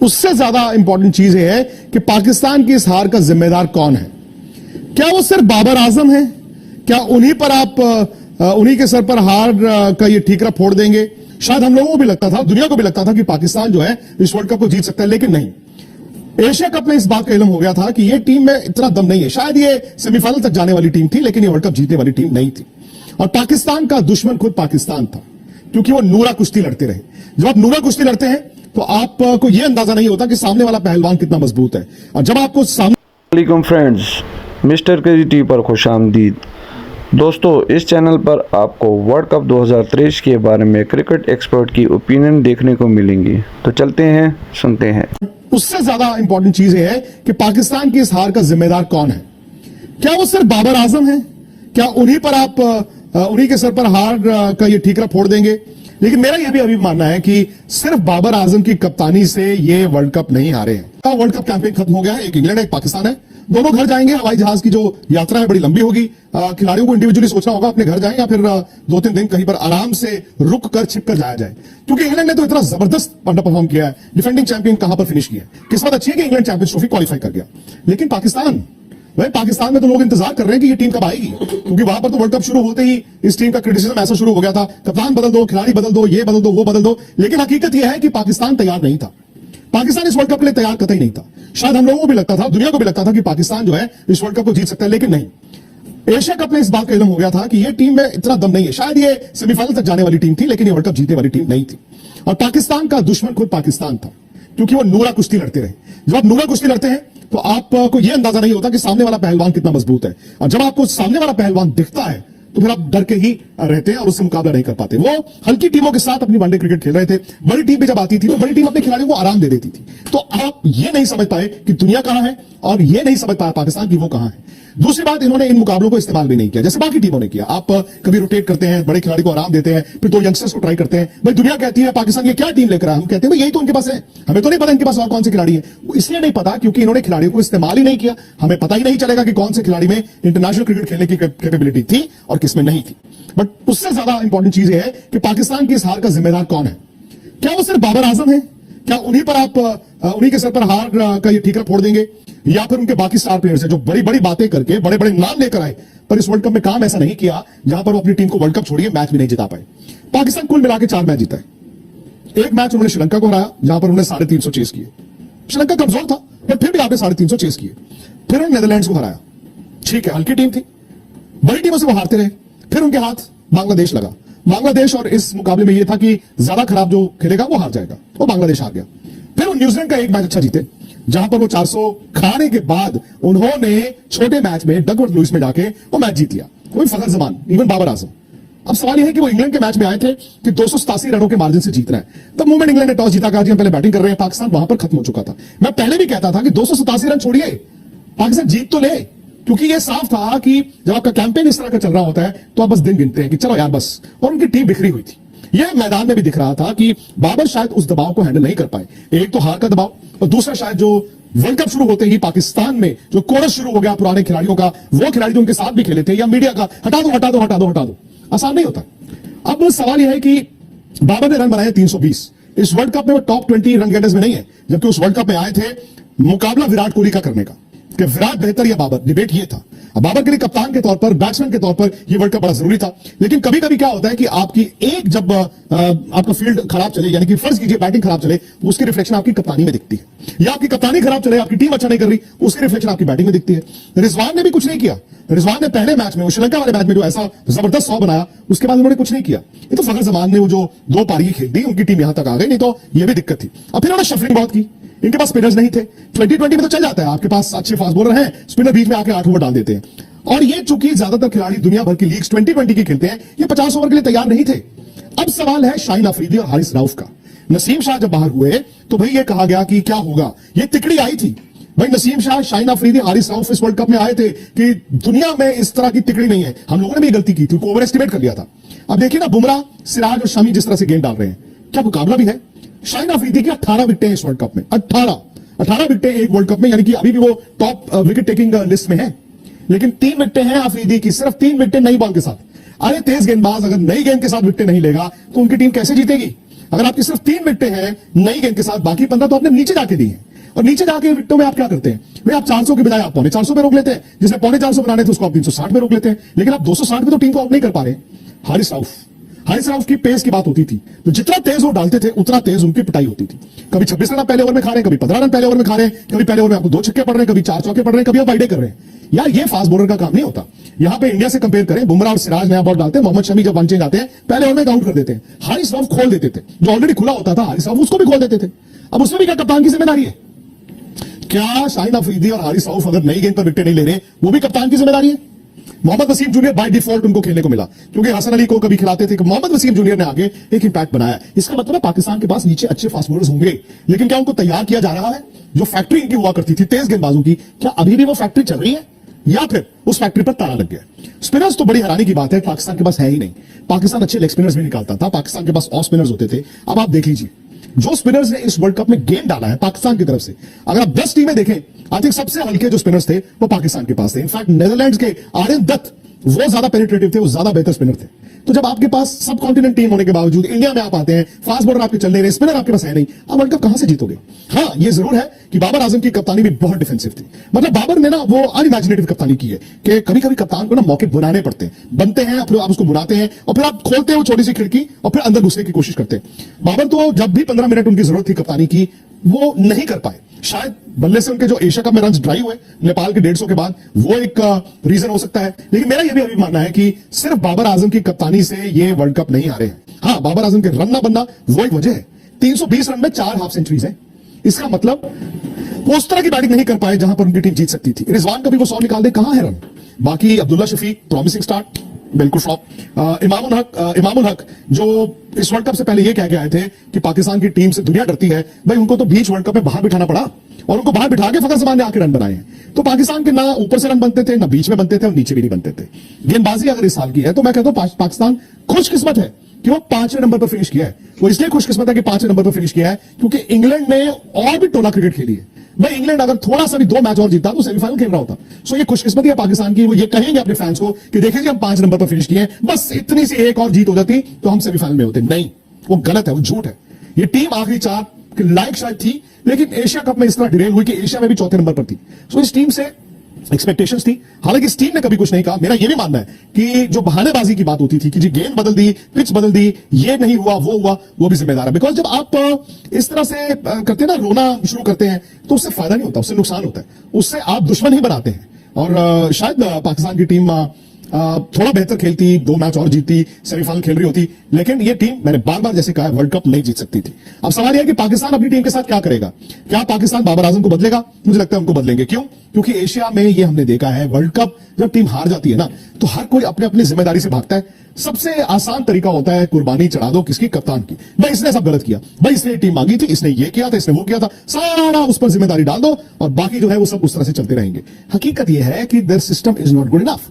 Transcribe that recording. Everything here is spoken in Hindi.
उससे ज्यादा इंपॉर्टेंट चीज ये है कि पाकिस्तान की इस हार का जिम्मेदार कौन है। क्या वो सिर्फ बाबर आजम है? क्या उन्हीं पर आप उन्हीं के सर पर हार का ये ठीकरा फोड़ देंगे? शायद हम लोगों को भी लगता था, दुनिया को भी लगता था कि पाकिस्तान जो है इस वर्ल्ड कप को जीत सकता है, लेकिन नहीं। एशिया कप में इस बात का इल्म हो गया था कि ये टीम में इतना दम नहीं है। शायद ये सेमीफाइनल तक जाने वाली टीम थी, लेकिन ये वर्ल्ड कप जीतने वाली टीम नहीं थी। और पाकिस्तान का दुश्मन खुद पाकिस्तान था, क्योंकि वो नूरा कुश्ती लड़ते रहे। जब आप नूरा कुश्ती लड़ते हैं तो आपको यह अंदाजा नहीं होता कि सामने वाला पहलवान कितना मजबूत है। और जब आपको वालेकुम फ्रेंड्स, मिस्टर क्रिकेट पर खुशामदीद। दोस्तों, इस चैनल पर आपको वर्ल्ड कप 2023 के बारे में क्रिकेट एक्सपर्ट की ओपिनियन देखने को मिलेंगी। तो चलते हैं, सुनते हैं। उससे ज्यादा इंपॉर्टेंट चीज ये है कि पाकिस्तान की इस हार का जिम्मेदार कौन है। क्या वो सिर्फ बाबर आजम है? क्या उन्हीं पर आप उन्हीं के सर पर हार का ये ठीकरा फोड़ देंगे? लेकिन मेरा यह भी अभी मानना है कि सिर्फ बाबर आजम की कप्तानी से ये वर्ल्ड कप नहीं हारे हैं। वर्ल्ड कप कैंपेन खत्म हो गया है। एक इंग्लैंड है, एक पाकिस्तान है। दोनों घर जाएंगे। हवाई जहाज की जो यात्रा है बड़ी लंबी होगी। खिलाड़ियों को इंडिविजुअली सोचना होगा अपने घर जाएं या फिर 2-3 दिन कहीं पर आराम से रुक कर छिप कर जाया जाए, क्योंकि इंग्लैंड ने तो इतना जबरदस्त अंडर परफॉर्म किया है। डिफेंडिंग चैंपियन कहां पर फिनिश किया। किस्मत अच्छी है कि इंग्लैंड चैंपियंस ट्रॉफी क्वालिफाई कर गया। लेकिन पाकिस्तान में तो लोग इंतजार कर रहे हैं कि ये टीम कब आएगी, क्योंकि वहां पर तो वर्ल्ड कप शुरू होते ही इस टीम का क्रिटिसिज्म ऐसा शुरू हो गया था, कप्तान बदल दो, खिलाड़ी बदल दो, ये बदल दो, वो बदल दो। लेकिन हकीकत यह है कि पाकिस्तान तैयार नहीं था। पाकिस्तान इस वर्ल्ड कप के लिए तैयार कतई नहीं था। शायद हम लोगों को भी लगता था, दुनिया को भी लगता था कि पाकिस्तान जो है इस वर्ल्ड कप को जीत सकता है, लेकिन नहीं। एशिया कप में इस बात का इल्म हो गया था कि ये टीम में इतना दम नहीं है। शायद ये सेमीफाइनल तक जाने वाली टीम थी, लेकिन ये वर्ल्ड कप जीतने वाली टीम नहीं थी। और पाकिस्तान का दुश्मन खुद पाकिस्तान था, क्योंकि वो नूरा कुश्ती लड़ते रहे। जब आप नूरा कुश्ती लड़ते हैं तो आपको यह अंदाजा नहीं होता कि सामने वाला पहलवान कितना मजबूत है। और जब आपको सामने वाला पहलवान दिखता है तो फिर आप डर के ही रहते हैं और उससे मुकाबला नहीं कर पाते। वो हल्की टीमों के साथ अपनी वनडे क्रिकेट खेल रहे थे। बड़ी टीम भी जब आती थी तो बड़ी टीम अपने खिलाड़ियों को आराम दे देती थी। तो आप ये नहीं समझ पाए कि दुनिया कहां है और ये नहीं समझ पाया पाकिस्तान की वो कहां है। दूसरी बात, इन्होंने इन मुकाबलों को इस्तेमाल भी नहीं किया जैसे बाकी टीमों ने किया। आप कभी रोटेट करते हैं, बड़े खिलाड़ी को आराम देते हैं, फिर 2 यंगस्टर्स को ट्राई करते हैं। भाई दुनिया कहती है पाकिस्तान ये क्या टीम लेकर आया, हम कहते हैं भाई यही तो उनके पास है, हमें तो नहीं पता इनके पास और कौन से खिलाड़ी है। इसलिए नहीं पता क्योंकि इन्होंने खिलाड़ियों को इस्तेमाल ही नहीं किया। हमें पता ही नहीं चलेगा कि कौन से खिलाड़ी में इंटरनेशनल क्रिकेट खेलने की कैपेबिलिटी थी और किसमें नहीं थी। बट उससे ज्यादा इंपॉर्टेंट चीज यह है कि पाकिस्तान की इस हार का जिम्मेदार कौन है। क्या वो सिर्फ बाबर आजम है? क्या उन्हीं पर आप उन्हीं के सर पर हार का ये ठीकरा फोड़ देंगे, या फिर उनके बाकी स्टार प्लेयर्स हैं जो बड़ी बड़ी बातें करके बड़े बड़े नाम लेकर आए पर इस वर्ल्ड कप में काम ऐसा नहीं किया जहां पर वो अपनी टीम को वर्ल्ड कप छोड़िए मैच भी नहीं जिता पाए। पाकिस्तान कुल मिलाकर 4 मैच जीता है। एक मैच उन्होंने श्रीलंका को हराया जहां पर उन्होंने 350 चेस किए। श्रीलंका कमजोर था पर फिर भी आपने 350 चेस किए। फिर उन्होंने नेदरलैंड्स को हराया, ठीक है हल्की टीम थी, बड़ी टीमों से वो हारते रहे। फिर उनके हाथ बांग्लादेश लगा। बांग्लादेश और इस मुकाबले में यह था कि ज्यादा खराब जो खेलेगा वो हार जाएगा, वो बांग्लादेश हार गया। फिर वो न्यूजीलैंड का एक मैच अच्छा जीते जहां पर वो 400 खाने के बाद उन्होंने छोटे मैच में डकवर्थ लुइस में जाके वो मैच जीत लिया। कोई फखर जमान, इवन बाबर आजम। अब सवाल यह है कि वो इंग्लैंड के मैच में आए थे कि 287 रनों के मार्जिन से जीत रहा है। तब मूवमेंट इंग्लैंड ने टॉस जीता, कहा जी हम पहले बैटिंग कर रहे हैं। पाकिस्तान वहां पर खत्म हो चुका था। मैं पहले भी कहता था कि 287 रन छोड़िए, पाकिस्तान जीत तो ले, क्योंकि यह साफ था कि जब आपका कैंपेन इस तरह का चल रहा होता है तो आप बस दिन गिनते हैं कि चलो यार बस। और उनकी टीम बिखरी हुई थी। यह मैदान में भी दिख रहा था कि बाबर शायद उस दबाव को हैंडल नहीं कर पाए। एक तो हार का दबाव और दूसरा शायद जो वर्ल्ड कप शुरू होते ही पाकिस्तान में जो कोरस शुरू हो गया पुराने खिलाड़ियों का, वो खिलाड़ी जो उनके साथ भी खेले थे, या मीडिया का हटा दो हटा दो हटा दो हटा दो, आसान नहीं होता। अब सवाल यह है कि बाबर ने रन बनाए 320। इस वर्ल्ड कप में वो टॉप 20 रन गेटर्स में नहीं है, जबकि उस वर्ल्ड कप में आए थे मुकाबला विराट कोहली का करने का कि विराट बेहतर या बाबर, डिबेट ये था। अब बाबर के लिए कप्तान के तौर पर, बैट्समैन के तौर पर ये वर्ल्ड कप बड़ा जरूरी था। लेकिन कभी कभी क्या होता है कि आपकी एक जब आपका फील्ड खराब चले, यानी कि फर्ज कीजिए बैटिंग खराब चले, उसकी रिफ्लेक्शन आपकी कप्तानी में दिखती है, या आपकी कप्तानी खराब चले, आपकी टीम अच्छा नहीं कर रही, उसकी रिफ्लेक्शन आपकी बैटिंग में दिखती है। रिजवान ने भी कुछ नहीं किया। रिजवान ने पहले मैच में, श्रीलंका वाले मैच में जो ऐसा जबरदस्त 100 बनाया, उसके बाद उन्होंने कुछ नहीं किया। ये तो फखर जमान ने वो जो 2 पारी खेल दी, उनकी टीम यहां तक आ गई, नहीं तो ये भी दिक्कत थी। अब फिर उन्होंने शफलिंग बहुत की। इनके पास स्पिनर्स नहीं थे। 2020 में तो चल जाता है, आपके पास अच्छे फास्ट बॉलर हैं, स्पिनर बीच में आके 8 ओवर डाल देते हैं। और ये चूंकि ज्यादातर खिलाड़ी दुनिया भर की लीग्स 2020 की खेलते हैं, ये 50 ओवर के लिए तैयार नहीं थे। अब सवाल है शाहीन अफरीदी और हारिस रऊफ का। नसीम शाह जब बाहर हुए तो भाई ये कहा गया कि क्या होगा, ये तिकड़ी आई थी भाई। नसीम शाह, शाहीन अफरीदी, हारिस रऊफ इस वर्ल्ड कप में आए थे कि दुनिया में इस तरह की तिकड़ी नहीं है। हम लोगों ने भी गलती की थी, उनको ओवर एस्टिमेट कर लिया था। अब देखिए ना, बुमराह, सिराज और शमी जिस तरह से गेंद डाल रहे हैं, क्या मुकाबला भी है। शाहीन अफरीदी की 18 विकेटें इस वर्ल्ड कप में, 18 विकेटें एक वर्ल्ड कप में, यानी कि अभी भी वो टॉप विकेट टेकिंग लिस्ट में है। लेकिन 3 विकेटें हैं अफरीदी की, सिर्फ 3 विकेटें नई बॉल के साथ। अरे तेज गेंदबाज अगर नई गेंद के साथ विकेटें नहीं लेगा तो उनकी टीम कैसे जीतेगी। अगर आपकी सिर्फ 3 विकेटें हैं नई गेंद के साथ, बाकी 15 तो आपने नीचे जाके दी हैं। और नीचे जाके विकेटों में आप क्या करते हैं भाई, आप 400 के बजाय आप 450 पे रोक लेते हैं, जिसने 450 बनाने थे उसको आप 360 पे रोक लेते हैं, लेकिन आप 260 पे तो टीम को आउट नहीं कर पा रहे। हारिस राउफ की पेस की बात होती थी, तो जितना तेज वो डालते थे उतना तेज उनकी पिटाई होती थी। कभी 26 रन पहले ओवर में खा रहे हैं, कभी 15 रन पहले ओवर में खा रहे हैं, कभी पहले ओवर में आपको 2 छक्के पड़ रहे हैं, कभी 4 चौके पड़ रहे हैं, कभी आप वाइडे कर रहे हैं। यार ये फास्ट बॉलर का काम नहीं होता। यहां पे इंडिया से कंपेयर करें, बुमराह और सिराज नया बॉल डालते हैं, मोहम्मद शमी जब वन चेंज आते हैं पहले ओवर में आउट कर देते हैं। हारिस राउफ खोल देते थे, जो ऑलरेडी खुला होता था हारिस राउफ उसको भी खोल देते थे। अब उसमें भी क्या कप्तान की जिम्मेदारी है? क्या शाहिद अफरीदी और हारिस राउफ अगर नई गेंद पर विकेट नहीं ले रहे, वो भी कप्तान की जिम्मेदारी है? Mohammed Wasim junior by default उनको खेलने को मिला, क्योंकि हसन अली को कभी खिलाते थे कि मोहम्मद वसीम जूनियर ने आगे एक इंपैक्ट बनाया। इसका मतलब है पाकिस्तान के पास नीचे अच्छे फास्ट बॉलर्स होंगे, लेकिन क्या उनको तैयार किया जा रहा है? जो फैक्ट्री इनकी हुआ करती थी तेज गेंदबाजों की, क्या अभी भी वो फैक्ट्री चल रही है या फिर उस फैक्ट्री पर ताला लग गया? स्पिनर्स तो बड़ी हैरानी की बात है, पाकिस्तान के पास है ही नहीं। पाकिस्तान अच्छे लेग स्पिनर्स भी निकालता था, पाकिस्तान के पास ऑफ स्पिनर्स होते थे। अब आप देख लीजिए जो स्पिनर्स ने इस वर्ल्ड कप में गेम डाला है पाकिस्तान की तरफ से, अगर आप 10 टीमें देखें, आई थिंक सबसे हल्के जो स्पिनर्स थे वो पाकिस्तान के पास थे। इनफैक्ट नीदरलैंड्स के आर्यन दत्त वो ज्यादा पेनिट्रेटिव थे, वो ज्यादा बेहतर स्पिनर थे। तो जब आपके पास सब कॉन्टिनेंट टीम होने के बावजूद इंडिया में आप आते हैं, फास्ट बॉलर आपके चल नहीं रहे, स्पिनर आपके पास है नहीं, आप वर्ल्ड कप कहां से जीतोगे? हाँ, ये जरूर है कि बाबर आजम की कप्तानी भी बहुत डिफेंसिव थी। मतलब बाबर ने ना वो अनइमेजिनेटिव कप्तानी की है कि कभी कभी कप्तान को ना मौके बनाने पड़ते हैं, बनते हैं, फिर आप उसको बुलाते हैं और फिर आप खोलते हैं वो छोटी सी खिड़की और फिर अंदर घुसने की कोशिश करते हैं। बाबर तो जब भी 15 मिनट उनकी जरूरत थी कप्तानी की, वो नहीं कर पाए। शायद बल्ले से उनके जो एशिया कप में रन ड्राई हुए नेपाल के 150 के बाद, वो एक रीजन हो सकता है। लेकिन मेरा यह भी अभी मानना है कि सिर्फ बाबर आजम की कप्तानी से ये वर्ल्ड कप नहीं आ रहे हैं। हाँ, बाबर आजम के रन ना बनना वो एक वजह है। 320 रन में 4 हाफ सेंचुरीज है, इसका मतलब वो उस तरह की बैटिंग नहीं कर पाए जहां पर उनकी टीम जीत सकती थी। रिजवान कभी वो 100 निकाल दे, कहां है रन? बाकी अब्दुल्ला शफीक प्रॉमिसिंग स्टार्ट, बिल्कुल फ्लॉप। इमामुल हक जो इस वर्ल्ड कप से पहले ये कह के आए थे कि पाकिस्तान की टीम से दुनिया डरती है, भाई उनको तो बीच वर्ल्ड कप में बाहर बिठाना पड़ा और उनको बाहर बिठा के फखर जमान ने आके रन बनाए हैं। तो पाकिस्तान के ना ऊपर से रन बनते थे, ना बीच में बनते थे और नीचे भी नहीं बनते थे। गेंदबाजी अगर इस साल की है तो मैं कहता हूं पाकिस्तान खुशकिस्मत है कि वो 5वें नंबर पर फिनिश किया है। वो इसलिए खुशकिस्मत है कि 5वें नंबर पर फिनिश किया है क्योंकि इंग्लैंड ने और भी टोला क्रिकेट खेली है। भाई इंग्लैंड अगर थोड़ा सा भी 2 मैच और जीता तो सेमीफाइनल खेल रहा होता। सो ये खुशकिस्मती है पाकिस्तान की। वो ये कहेंगे अपने फैंस को कि देखिए हम 5 नंबर पर फिनिश किए हैं, बस इतनी सी एक और जीत हो जाती तो हम सेमीफाइनल में होते। नहीं, वो गलत है, वो झूठ है। ये टीम आखिरी 4 के लायक शायद थी, लेकिन एशिया कप में इस तरह डिरेल हुई कि एशिया में भी 4थे नंबर पर थी। सो इस टीम से एक्सपेक्टेशंस थी, हालांकि इस टीम ने कभी कुछ नहीं कहा। मेरा यह भी मानना है कि जो बहानेबाजी की बात होती थी कि जी गेंद बदल दी, पिच बदल दी, ये नहीं हुआ, वो भी जिम्मेदार है। बिकॉज जब आप इस तरह से करते हैं ना, रोना शुरू करते हैं, तो उससे फायदा नहीं होता, उससे नुकसान होता है, उससे आप दुश्मन ही बनाते हैं। और शायद पाकिस्तान की टीम थोड़ा बेहतर खेलती, 2 मैच और जीतती, सेमीफाइनल खेल रही होती, लेकिन ये टीम मैंने बार बार जैसे कहा वर्ल्ड कप नहीं जीत सकती थी। अब सवाल यह है कि पाकिस्तान अपनी टीम के साथ क्या करेगा? क्या पाकिस्तान बाबर आजम को बदलेगा? मुझे लगता है उनको बदलेंगे। क्यों? क्योंकि एशिया में ये हमने देखा है, वर्ल्ड कप जब टीम हार जाती है ना, तो हर कोई अपने अपनी जिम्मेदारी से भागता है। सबसे आसान तरीका होता है कुर्बानी चढ़ा दो किसकी? कप्तान की। भाई इसने सब गलत किया, भाई इसने टीम मांगी थी, इसने ये किया था, इसने वो किया था, सारा उस पर जिम्मेदारी डाल दो और बाकी जो है वो सब उस तरह से चलते रहेंगे। हकीकत यह है कि there system is not good enough.